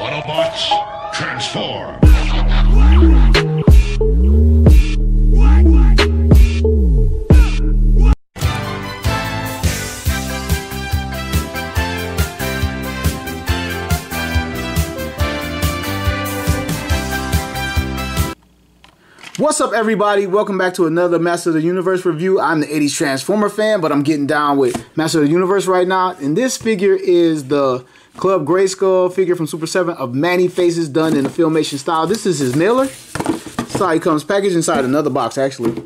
Autobots, transform! What's up, everybody? Welcome back to another Master of the Universe review. I'm the 80s Transformer fan, but I'm getting down with Master of the Universe right now. And this figure is the Club Grayskull figure from Super 7 of Man-E-Faces done in the Filmation style. This is his mailer. This is how he comes packaged inside another box, actually.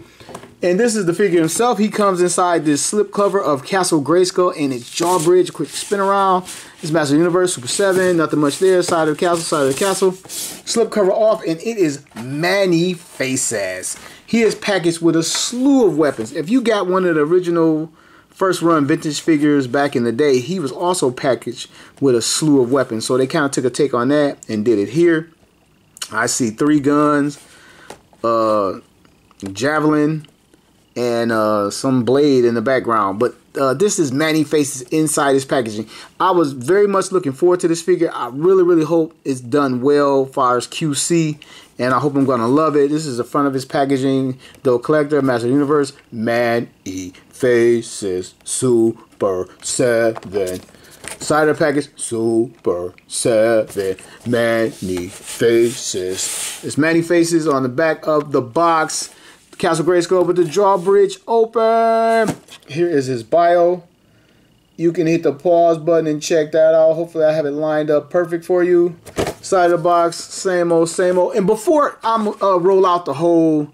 And this is the figure himself. He comes inside this slip cover of Castle Grayskull and its jaw bridge. Quick spin around. It's Master of the Universe, Super 7. Nothing much there. Side of the castle, side of the castle. Slip cover off, and it is Man-E-Faces. He is packaged with a slew of weapons. If you got one of the original first run vintage figures back in the day, he was also packaged with a slew of weapons. So they kind of took a take on that and did it here. I see 3 guns, javelin, and some blade in the background. But this is Man-E-Faces inside his packaging. I was very much looking forward to this figure. I really hope it's done well as far as QC, and I hope I'm going to love it. This is the front of his packaging. The collector, Master of the Universe, Man-E-Faces, Super 7. Side of the package, Super 7, Man-E-Faces. It's Man-E-Faces on the back of the box. Castle Grayskull with the drawbridge open. Here is his bio. You can hit the pause button and check that out. Hopefully I have it lined up perfect for you. Side of the box, same old, same old. And before I roll out the whole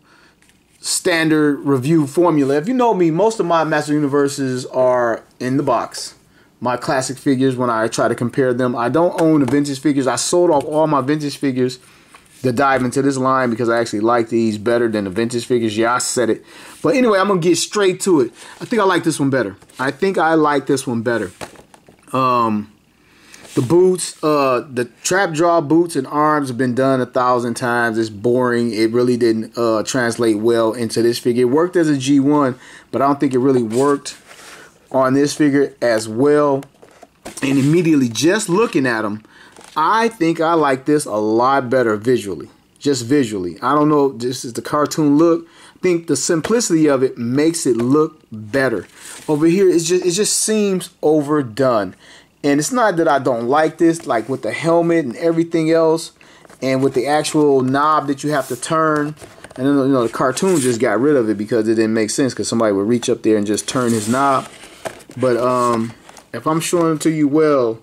standard review formula, if you know me, most of my Master Universes are in the box. My classic figures, when I try to compare them. I don't own the vintage figures. I sold off all my vintage figures to dive into this line because I actually like these better than the vintage figures. Yeah, I said it. But anyway, I'm going to get straight to it. I think I like this one better. The boots, the trap jaw boots and arms have been done 1,000 times. It's boring. It really didn't translate well into this figure. It worked as a G1, but I don't think it really worked on this figure as well. And immediately, just looking at them, I think I like this a lot better visually. Just visually. I don't know, this is the cartoon look. I think the simplicity of it makes it look better. Over here, it just seems overdone. And it's not that I don't like this, like with the helmet and everything else, and with the actual knob that you have to turn. And then, you know, the cartoon just got rid of it because it didn't make sense, because somebody would reach up there and just turn his knob. But if I'm showing it to you well,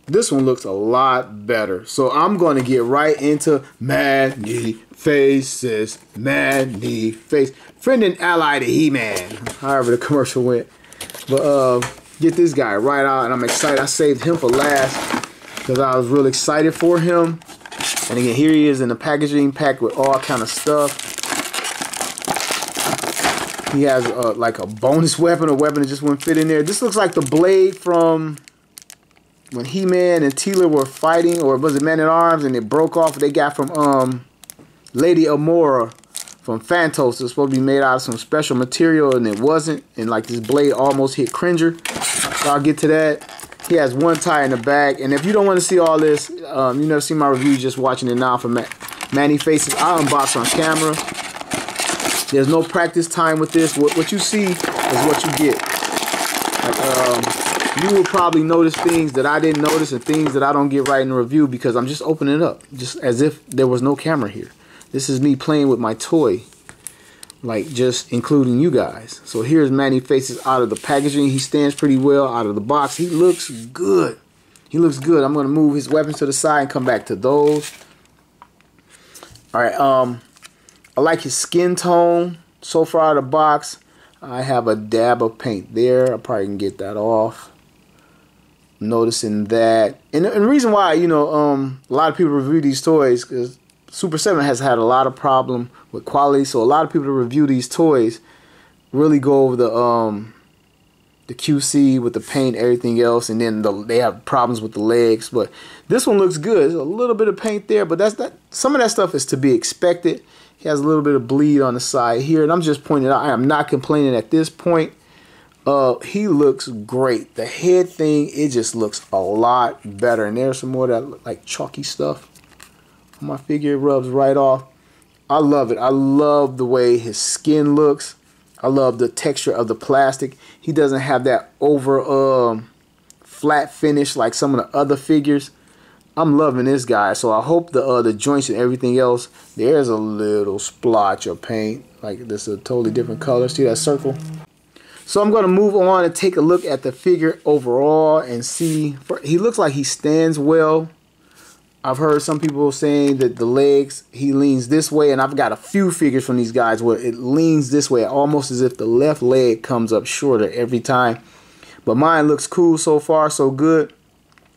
this one looks a lot better. So I'm going to get right into Man-E-Faces. Man-E-Face. Friend and ally to He-Man. However the commercial went. But get this guy right out. And I'm excited. I saved him for last because I was really excited for him. And again, here he is in the packaging, packed with all kind of stuff. He has like a bonus weapon, a weapon that just wouldn't fit in there. This looks like the blade from when He-Man and Teela were fighting, or was it Man-at-Arms, and it broke off. They got from Lady Amora from Phantos. It was supposed to be made out of some special material, and it wasn't. And like this blade almost hit Cringer. So I'll get to that. He has one tie in the back. And if you don't want to see all this, you never seen my review, just watching it now for Man-E-Faces. I unbox on camera. There's no practice time with this. What you see is what you get. You will probably notice things that I didn't notice and things that I don't get right in the review because I'm just opening it up, just as if there was no camera here. This is me playing with my toy, like just including you guys. So here's Man-E-Faces out of the packaging. He stands pretty well out of the box. He looks good. He looks good. I'm going to move his weapons to the side and come back to those. All right. I like his skin tone so far out of the box. I have a dab of paint there. I probably can get that off. Noticing that, and the reason why, a lot of people review these toys because Super 7 has had a lot of problem with quality, so a lot of people that review these toys really go over the QC with the paint, everything else, and then they have problems with the legs. But this one looks good. There's a little bit of paint there, but some of that stuff is to be expected. He has a little bit of bleed on the side here, and I'm just pointing out I am not complaining at this point. He looks great. The head thing, it just looks a lot better. And there's some more of that like chalky stuff on my figure. It rubs right off. I love it. I love the way his skin looks. I love the texture of the plastic. He doesn't have that over flat finish like some of the other figures. I'm loving this guy. So I hope the joints and everything else, there's a little splotch of paint. Like this is a totally different color. See that circle? So I'm going to move on and take a look at the figure overall and see. He looks like he stands well. I've heard some people saying that the legs, he leans this way, and I've got a few figures from these guys where it leans this way, almost as if the left leg comes up shorter every time. But mine looks cool so far, so good.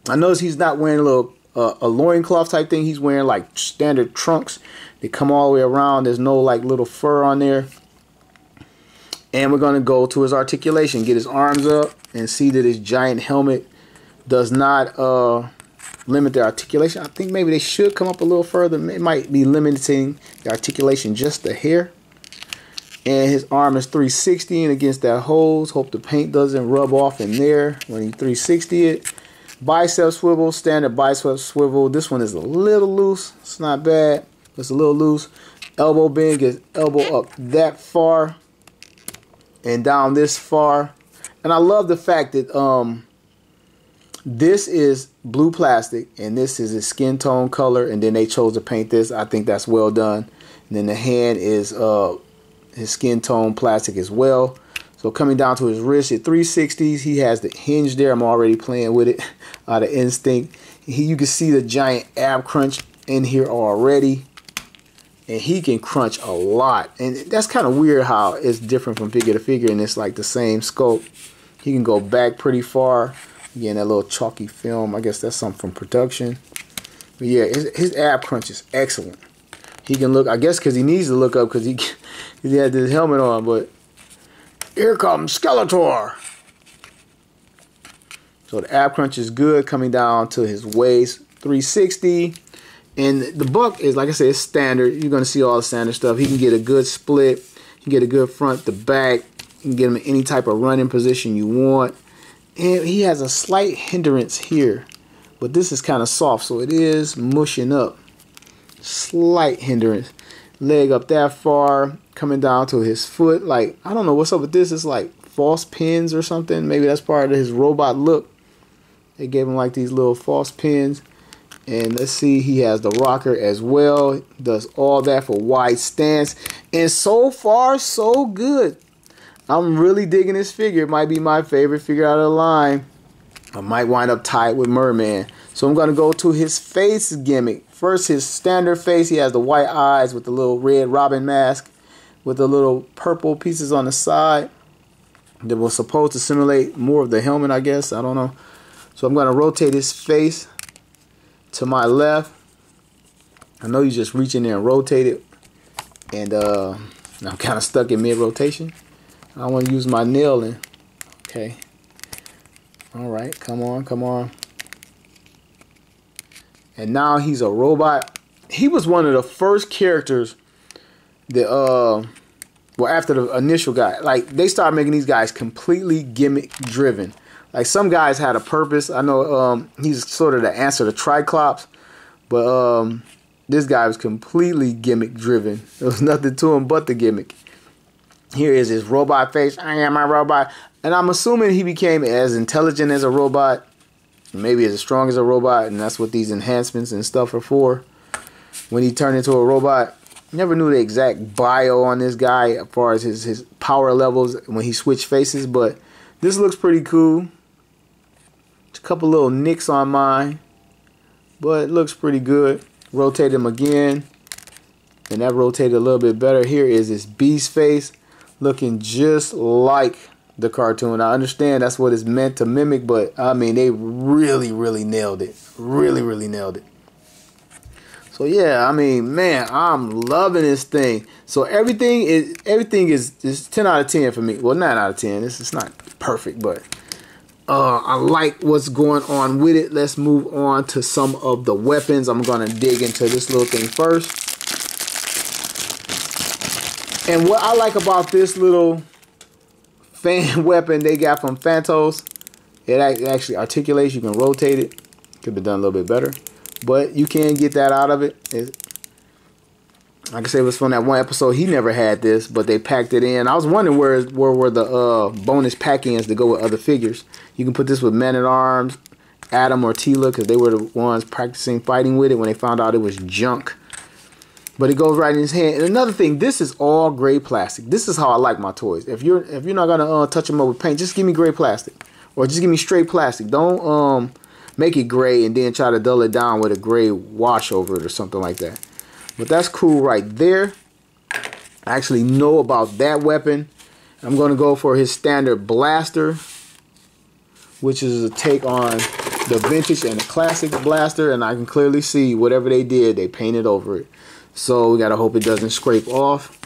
I notice he's not wearing a little a loincloth type thing. He's wearing like standard trunks. They come all the way around. There's no like little fur on there. And we're going to go to his articulation, get his arms up, and see that his giant helmet does not limit the articulation. I think maybe they should come up a little further. It might be limiting the articulation just a hair. And his arm is 360 and against that hose. Hope the paint doesn't rub off in there when he 360 it. Bicep swivel, standard bicep swivel. This one is a little loose. It's not bad. It's a little loose. Elbow bend, gets elbow up that far and down this far. And I love the fact that this is blue plastic and this is his skin tone color, and then they chose to paint this. I think that's well done. And then the hand is his skin tone plastic as well. So coming down to his wrist at 360s, he has the hinge there. I'm already playing with it out of instinct. You can see the giant ab crunch in here already. And he can crunch a lot. And that's kind of weird how it's different from figure to figure, and it's like the same scope. He can go back pretty far. Again, that little chalky film, I guess that's something from production. But yeah, his ab crunch is excellent. He can look, I guess because he needs to look up because he had this helmet on. But here comes Skeletor. So the ab crunch is good, coming down to his waist, 360. And the buck is, like I said, it's standard. You're going to see all the standard stuff. He can get a good split. He can get a good front to back. You can get him in any type of running position you want. And he has a slight hindrance here. But this is kind of soft, so it is mushing up. Slight hindrance. Leg up that far. Coming down to his foot. Like, I don't know what's up with this. It's like false pins or something. Maybe that's part of his robot look. They gave him like these little false pins. And let's see, he has the rocker as well. Does all that for wide stance. And so far, so good. I'm really digging this figure. It might be my favorite figure out of the line. I might wind up tied with Merman. So I'm going to go to his face gimmick. First, his standard face. He has the white eyes with the little red Robin mask with the little purple pieces on the side that was supposed to simulate more of the helmet, I guess. I don't know. So I'm going to rotate his face to my left. I know you just reach in there and rotate it, and I'm kind of stuck in mid-rotation. I want to use my nail in. Okay. All right, come on, come on. And now he's a robot. He was one of the first characters that well, after the initial guy, like they started making these guys completely gimmick driven. Like some guys had a purpose. I know he's sort of the answer to Triclops, but this guy was completely gimmick driven. There was nothing to him but the gimmick. Here is his robot face. I am my robot. And I'm assuming he became as intelligent as a robot, maybe as strong as a robot, and that's what these enhancements and stuff are for. When he turned into a robot, never knew the exact bio on this guy as far as his power levels when he switched faces, but this looks pretty cool. A couple little nicks on mine, but it looks pretty good. Rotate him again, and that rotated a little bit better. Here is his beast face, looking just like the cartoon. I understand that's what it's meant to mimic, but I mean they really nailed it. Really nailed it. So yeah, I mean, man, I'm loving this thing. So everything is 10 out of 10 for me. Well, 9 out of 10. It's not perfect, but I like what's going on with it. Let's move on to some of the weapons. I'm gonna dig into this little thing first. And what I like about this little fan weapon they got from Phantos. It actually articulates. You can rotate it. Could be done a little bit better, but you can get that out of it. Like I said, it was from that one episode. He never had this, but they packed it in. I was wondering where were the bonus pack-ins to go with other figures. You can put this with Man-at-Arms, Adam or Tila, because they were the ones practicing fighting with it when they found out it was junk. But it goes right in his hand. And another thing, this is all gray plastic. This is how I like my toys. If you're not gonna touch them up with paint, just give me gray plastic, or just give me straight plastic. Don't make it gray and then try to dull it down with a gray wash over it or something like that. But that's cool right there. I actually know about that weapon. I'm gonna go for his standard blaster, which is a take on the vintage and the classic blaster, and I can clearly see whatever they did, they painted over it. So we gotta hope it doesn't scrape off.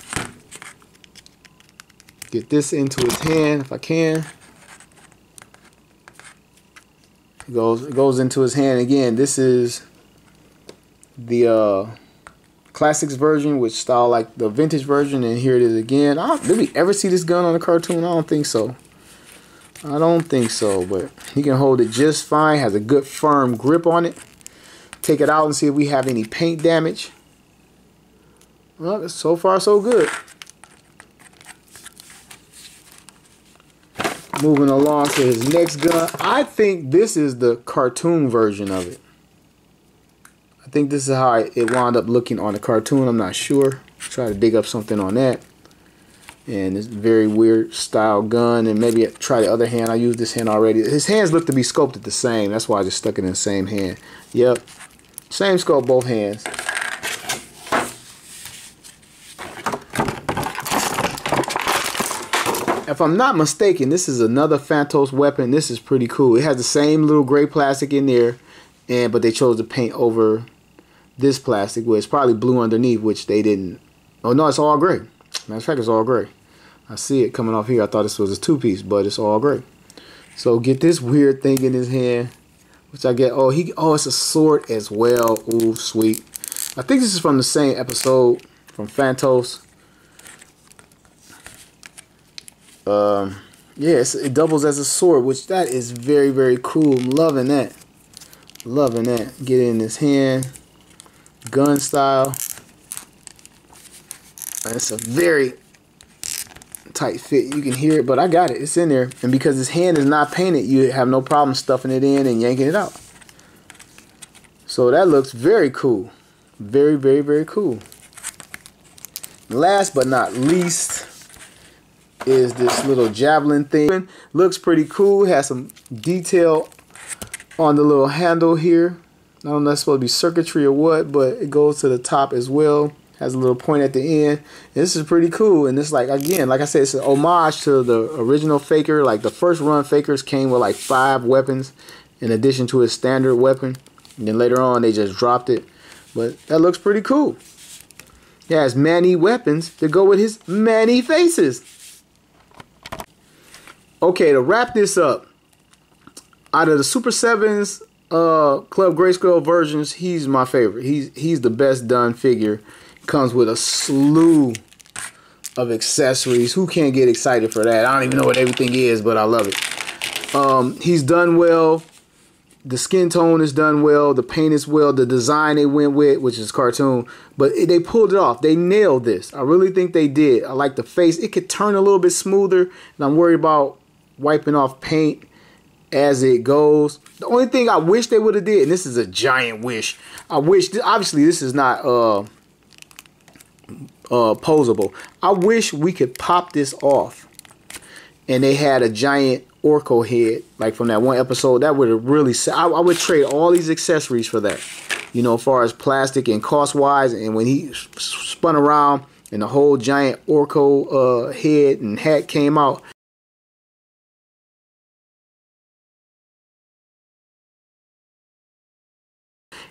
Get this into his hand if I can. It goes into his hand again. This is the classics version, which style like the vintage version, and here it is again. Did we ever see this gun on a cartoon? I don't think so. I don't think so, but he can hold it just fine. Has a good firm grip on it. Take it out and see if we have any paint damage. Well, so far so good. Moving along to his next gun. I think this is the cartoon version of it. I think this is how it wound up looking on the cartoon. I'm not sure. Try to dig up something on that. And it's a very weird style gun. And maybe try the other hand. I used this hand already. His hands look to be sculpted the same. That's why I just stuck it in the same hand. Yep. Same sculpt, both hands. If I'm not mistaken, this is another Phantos weapon. This is pretty cool. It has the same little gray plastic in there, but they chose to paint over this plastic, where it's probably blue underneath, which they didn't. Oh no, it's all gray. Matter of fact, it's all gray. I see it coming off here. I thought this was a two-piece, but it's all gray. So get this weird thing in his hand, which I get. Oh, it's a sword as well. Ooh, sweet. I think this is from the same episode from Phantos. Yes, it doubles as a sword, which that is very, very cool. I'm loving that. Loving that. Get it in his hand. Gun style. It's a very tight fit. You can hear it, but I got it. It's in there. And because his hand is not painted, you have no problem stuffing it in and yanking it out. So that looks very cool. Very, very, very cool. Last but not least is this little javelin thing. Looks pretty cool. Has some detail on the little handle here. I don't know if that's supposed to be circuitry or what, but it goes to the top as well. Has a little point at the end. And this is pretty cool. And it's like, again, like I said, it's an homage to the original Faker. Like the first run Fakers came with like 5 weapons in addition to his standard weapon. And then later on they just dropped it. But that looks pretty cool. He has many weapons to go with his many faces. Okay, to wrap this up, out of the Super 7's Club Grayskull versions, he's my favorite. He's the best done figure. Comes with a slew of accessories. Who can't get excited for that? I don't even know what everything is, but I love it. He's done well. The skin tone is done well. The paint is well. The design they went with, which is cartoon, but they pulled it off. They nailed this. I really think they did. I like the face. It could turn a little bit smoother, and I'm worried about wiping off paint as it goes. The only thing I wish they would have did, and this is a giant wish, I wish, obviously this is not posable. I wish we could pop this off and they had a giant Orko head like from that one episode. That would have really, I would trade all these accessories for that, you know, as far as plastic and cost wise. And when he spun around and the whole giant Orko head and hat came out,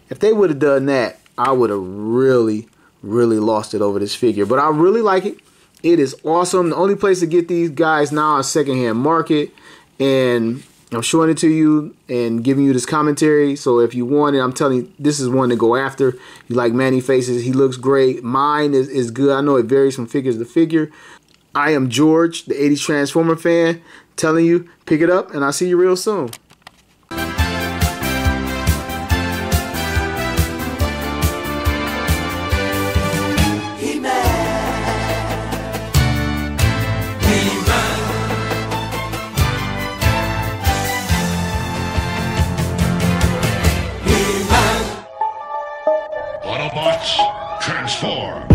if they would have done that, I would have really lost it over this figure. But I really like it. It is awesome. The only place to get these guys now is secondhand market, and I'm showing it to you and giving you this commentary. So if you want it, I'm telling you, this is one to go after. You like Manny faces, he looks great. Mine is good. I know it varies from figure to figure. I am George, the 80s Transformer fan, telling you, pick it up, and I'll see you real soon. Autobots, transform!